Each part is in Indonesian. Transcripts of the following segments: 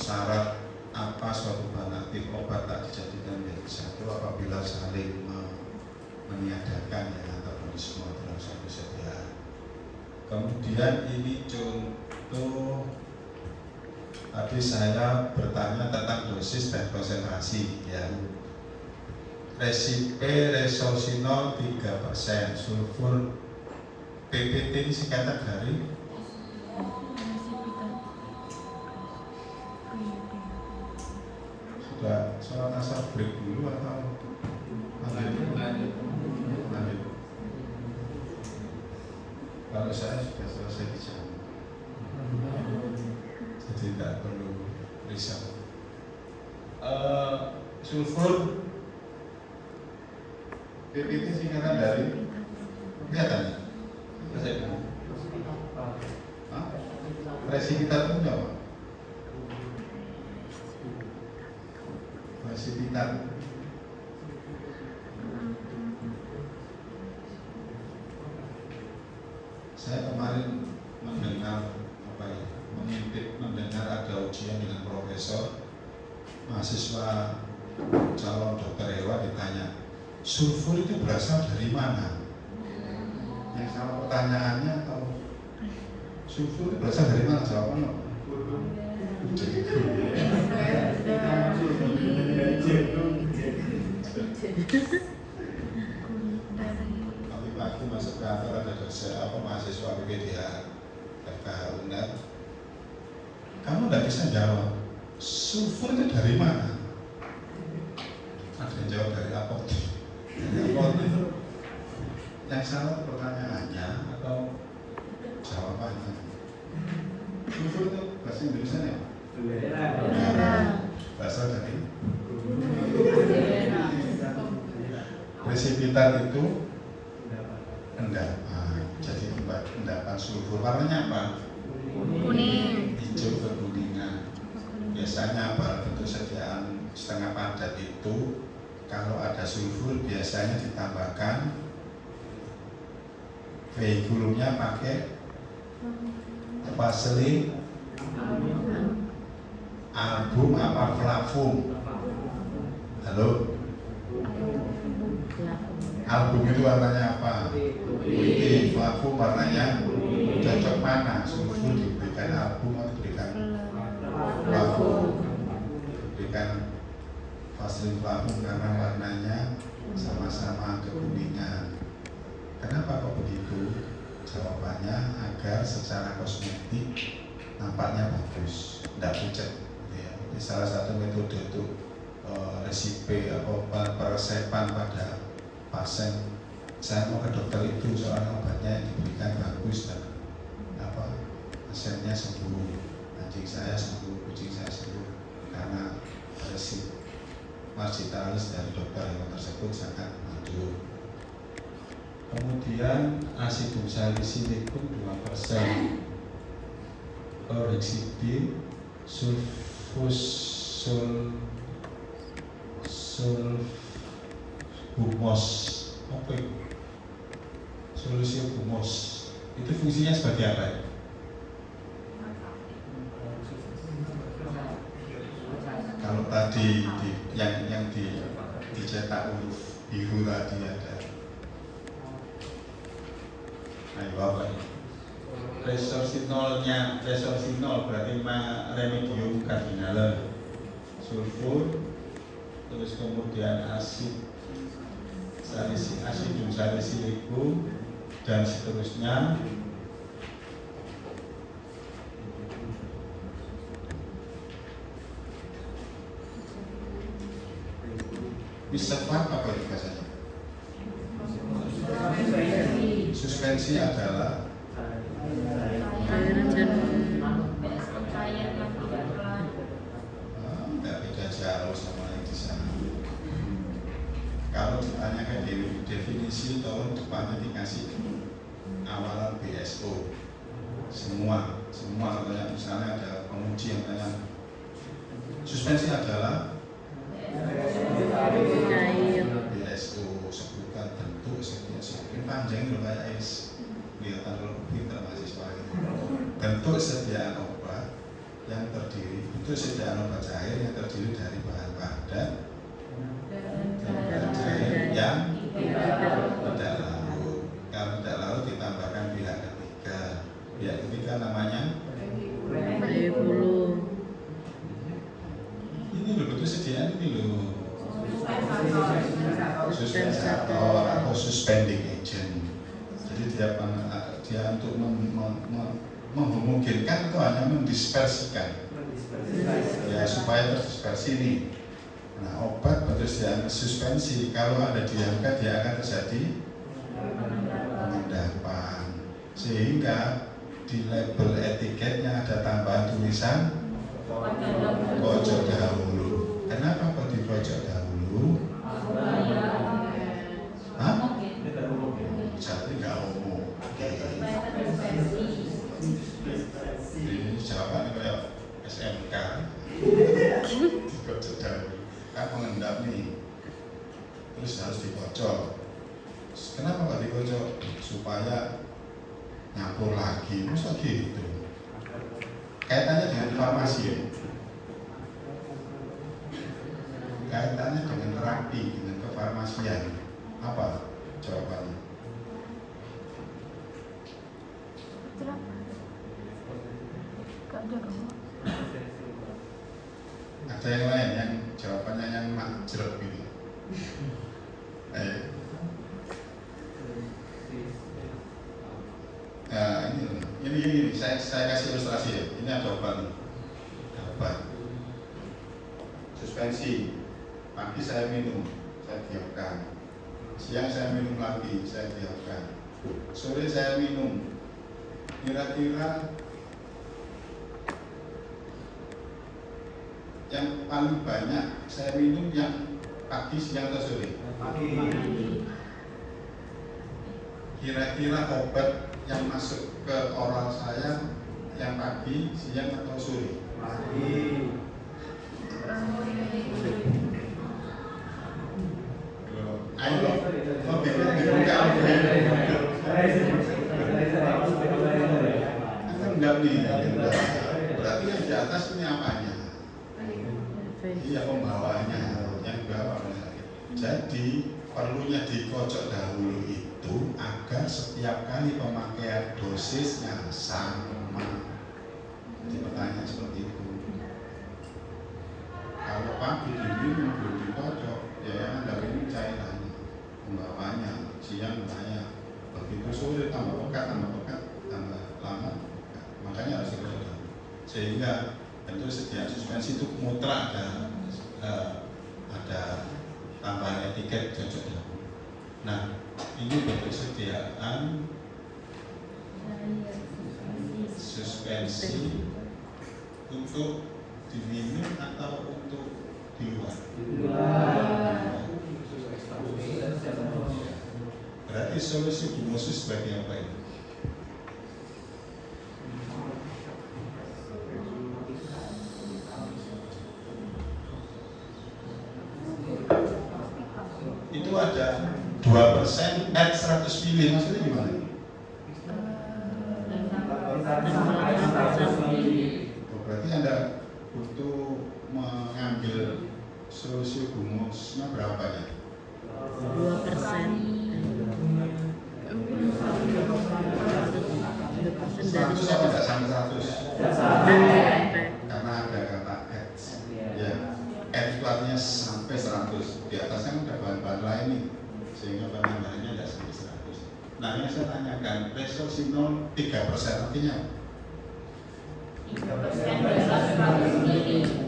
syarat apa suatu bahan aktif obat tak dijadikan menjadi satu apabila saling meniadakan ya antagonisme dalam suatu kesediaan. Kemudian ini contoh tadi saya bertanya tentang dosis dan konsentrasi ya. Resipe resorsinol 3%, sulfur PPT ini singkatan dari sudah sholat asar break dulu atau lanjut? Kalau saya sudah selesai di jam, jadi tidak perlu riset. Sulfur PPT singkatan dari kelihatan? Presipitat itu apa? Presipitat saya kemarin mendengar mendengar ada ujian dengan profesor, mahasiswa calon dokter hewan ditanya sulfur itu berasal dari mana? Yang sama pertanyaannya atau sulfur itu berasal dari mana? Jawabannya pagi masuk kantor ada dosen mahasiswa PPDH FKH UNER. Kamu tidak bisa jawab sulfur itu dari mana? Ada yang jawab dari apotek. Yang salah pertanyaannya atau jawabannya. Sulfur itu bahasa Indonesia ya? Berasal dari presipitat itu endapan. Jadi endapan sulfur warnanya apa? Kuning, hijau kekuningan. Biasanya pada bentuk sediaan setengah padat itu kalau ada sulfur biasanya ditambahkan vehikulumnya pakai vaselin, album apa flavum. Halo, album itu warnanya apa? Putih. Flavum warnanya cocok mana? Sulfur diberikan album atau diberikan flavum? Diberikan vaselin flavum karena warnanya sama-sama kekuningan. Kenapa kok begitu? Jawabannya agar secara kosmetik nampaknya bagus, tidak pucat. Ya, ini salah satu metode untuk resipe atau peresepan pada pasien. Saya mau ke dokter itu soalnya obatnya yang diberikan bagus dan pasiennya sembuh, anjing saya sembuh, kucing saya sembuh karena resip marginalis dari dokter hewan tersebut sangat manjur. Kemudian asidum salisilicum 2%, orexidin, sulfumos, apa itu? Sulfumos itu fungsinya sebagai apa ya? Kalau tadi yang dicetak huruf biru tadi ada. Ayo apa ini? Resorsinol berarti remedium cardinale, sulfur, terus kemudian asidum salisilicum dan seterusnya. Bisefat apa itu bahasanya? Suspensi adalah tidak beda jauh sama yang di sana. Kalau ditanyakan definisi, tolong depannya dikasih awalan BSO. Semua katanya, misalnya ada penguji yang tanya suspensi adalah BSO, sebutkan bentuk sediaan panjang loh kayak kelihatan kalau pintar mahasiswa gitu. Bentuk sediaan obat yang terdiri Itu sediaan obat cair yang terdiri dari bahan padat dan cair yang tidak larut. Kalau tidak larut ditambahkan pihak ketiga. Pihak ketiga namanya bulu. ini loh, betul sediaan ini loh. Suspensator atau suspending agent. Jadi dia untuk menghomogенkan itu hanya mendispersikan. Ya supaya terdispersi ini. Nah obat berkesudahan suspensi kalau ada diangkat dia akan terjadi pengendapan. Sehingga di label etiketnya ada tambahan tulisan pojok dahulu. Kenapa kok di pojok dahulu? Hah? Jadi nggak umum. Ini jawabannya kayak SMK. Di pojok dahulu. Kan mengendap nih. Terus harus di pojok. Kenapa kok di pojok? Supaya nyampur lagi. Masa gitu? Kaitannya dengan farmasi ya? Kaitannya dengan terapi, dengan kefarmasian. Apa jawabannya? Ada yang lain yang jawabannya yang makjrep gitu. Ayo. Nah, ini saya kasih ilustrasi ya. Ini ada obat nih. Obat suspensi. Pagi saya minum, saya diamkan. Siang saya minum lagi, saya diamkan. Sore saya minum. Kira-kira yang paling banyak saya minum yang pagi, siang atau sore? Pagi. Kira-kira obat yang masuk ke oral saya yang pagi, siang atau sore? Pagi. Ayo, enggak nih, berarti yang di atas ini apanya? Iya, pembawanya, yang bawah. Jadi perlunya di pojok dahulu itu agar setiap kali pemakaian dosisnya sama. Jadi pertanyaan seperti itu. Kalau pagi diminum belum di pojok, ya dari ini cairan pembawanya, siang banyak. Begitu sore tambah pekat, tambah lama. Makanya harus dipojok. Sehingga tentu sediaan suspensi itu mutlak ada tambahan etiket cocok dahulu. Nah, ini ketersediaan suspensi untuk diminum atau untuk di luar? Berarti solusi gumusus sebagai apa ini? Itu ada 2% at 100 ml, maksudnya gimana? Berarti Anda butuh mengambil solusi gumusnya berapa ya? 2%. 100 apa tidak sampai 100? Karena ada kata at. Ya, at itu artinya sampai 100. Di atasnya ada bahan-bahan lain nih, sehingga penambahannya tidak sampai 100. Nah, yang saya tanyakan, resolusi 3% artinya 3% adalah 100 mili.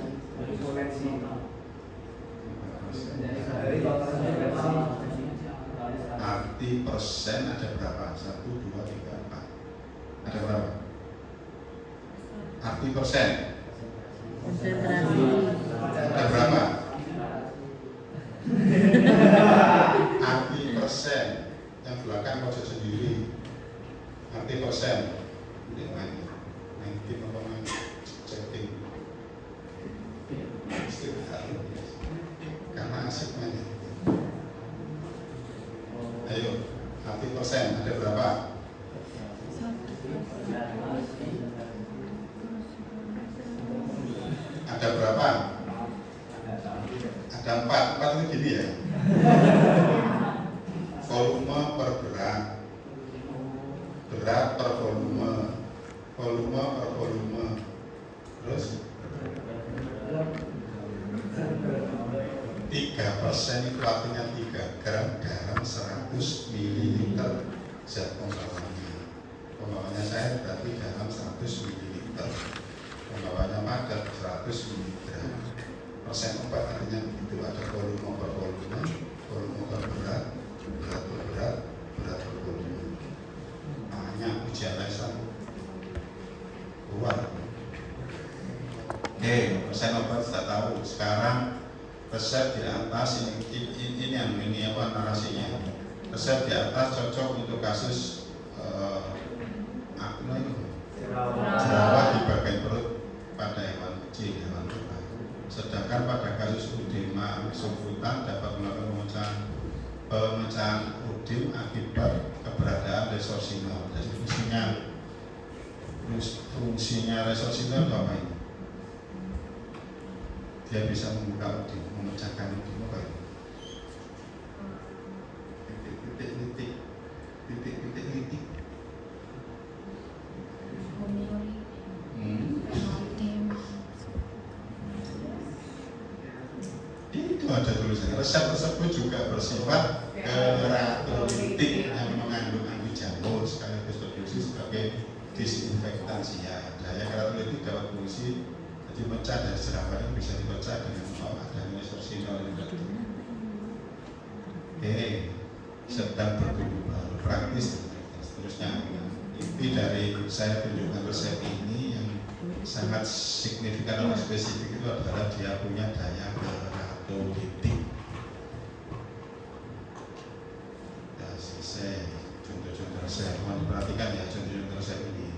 Arti persen ada berapa? 1, 2, 3, 4. Ada berapa? Arti persen Konsentrasi. ada berapa? Arti persen yang belakang pojok sendiri. Arti persen nanti ngomongin chatting karena asiknya nih. Ayo, arti persen ada berapa? Ada berapa? Ada 4 itu gini ya. Volume per berat, berat per volume, volume per volume, terus 3% itu artinya 3 gram garam 100 ml zat pembawanya. Pembawanya saya berarti garam 100 ml, pembawanya padat 100 mg. Persen obat artinya begitu, ada volume per volume, volume per berat, berat per berat, berat per volume. Banyak ujian lesan luar. Oke, persen obat sudah tahu. Sekarang resep di atas ini apa narasinya. Resep di atas cocok untuk kasus akne jerawat di bagian perut pada hewan kecil, hewan ternak. Sedangkan pada kasus udema subkutan dapat melakukan pemecahan udim akibat keberadaan resorsinol. Jadi fungsinya resorsinol apa ini? Dia bisa membuka udim, memecahkan udim apa ini? Titik. Itu ada tulisannya. Resep tersebut juga bersifat keratolitik yang mengandung anti jamur sekaligus berfungsi sebagai disinfektan siap. Daya keratolitik dapat fungsi jadi pecah dari jerawat yang bisa dipecah dengan adanya resorsinol yang tadi. Oke, sedang bertumbuh baru praktis dan seterusnya. Inti dari saya tunjukkan resep ini yang sangat signifikan atau spesifik itu adalah dia punya daya keratolitik. Ya, selesai contoh-contoh resep. Mohon diperhatikan ya contoh-contoh resep ini.